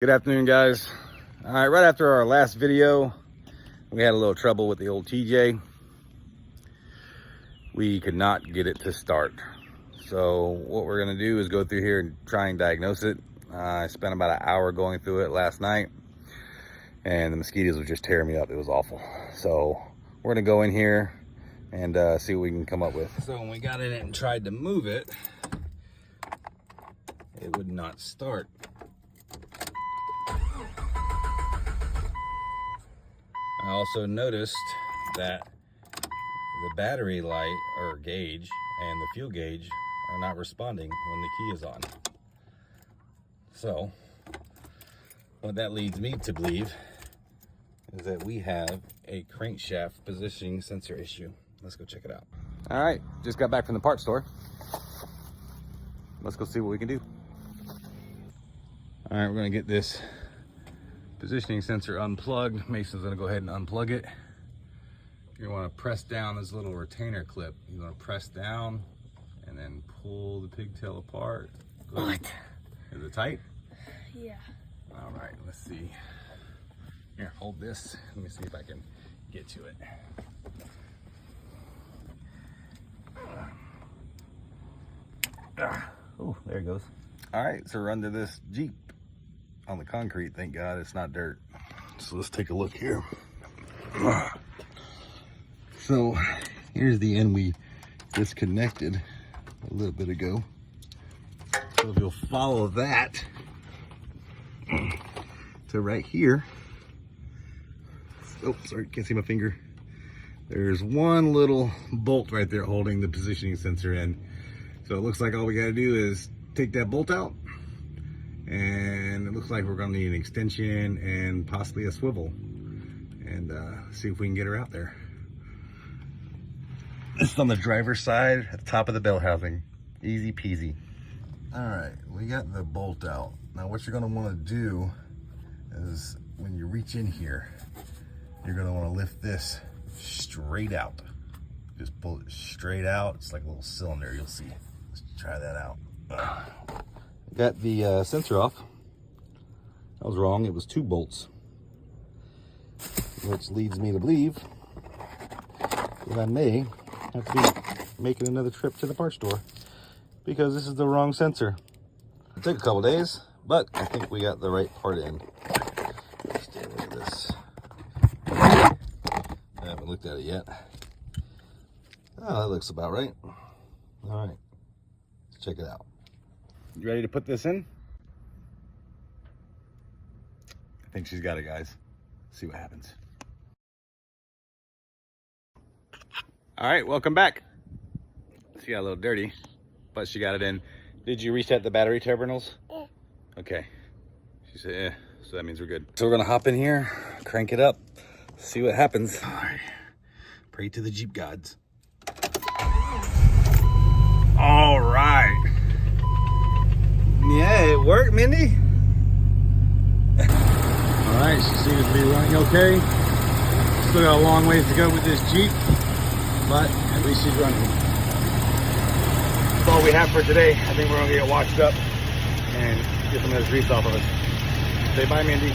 Good afternoon, guys. All right, right after our last video, we had a little trouble with the old TJ. We could not get it to start. So what we're gonna do is go through here and try and diagnose it. I spent about an hour going through it last night, and the mosquitoes were just tearing me up. It was awful. So we're gonna go in here and see what we can come up with. So when we got in it and tried to move it, it would not start. I also noticed that the battery light or gauge and the fuel gauge are not responding when the key is on. So what that leads me to believe is that we have a crankshaft positioning sensor issue. Let's go check it out. All right, just got back from the parts store. Let's go see what we can do. All right, we're gonna get this positioning sensor unplugged. Mason's gonna go ahead and unplug it. You wanna press down this little retainer clip. You wanna press down and then pull the pigtail apart. What? Is it tight? Yeah. All right, let's see. Here, hold this. Let me see if I can get to it. Oh, there it goes. All right, so we're under this Jeep on the concrete. Thank God it's not dirt. So let's take a look here. So here's the end we disconnected a little bit ago. So if you'll follow that to right here. Oh, sorry, can't see my finger. There's one little bolt right there holding the positioning sensor in. So it looks like all we gotta do is take that bolt out, and it looks like we're gonna need an extension and possibly a swivel, and see if we can get her out there. This is on the driver's side at the top of the bell housing. Easy peasy. All right, we got the bolt out. Now what you're gonna wanna do is when you reach in here, you're gonna wanna lift this straight out. Just pull it straight out. It's like a little cylinder, you'll see. Let's try that out. Got the sensor off. I was wrong, it was 2 bolts. Which leads me to believe that I may have to be making another trip to the parts store because this is the wrong sensor. It took a couple days, but I think we got the right part in. Let's take a look at this. I haven't looked at it yet. Oh, that looks about right. All right, let's check it out. You ready to put this in? I think she's got it, guys. See what happens. All right, welcome back. She got a little dirty, but she got it in. Did you reset the battery terminals? Yeah. Okay. She said, yeah, so that means we're good. So we're gonna hop in here, crank it up, see what happens. All right, pray to the Jeep gods. All right. Yeah, it worked, Mindy. All right, she seems to be running okay. Still got a long ways to go with this Jeep, but at least she's running. That's all we have for today. I think we're gonna get washed up and get some of this grease off of us. Say bye, Mindy.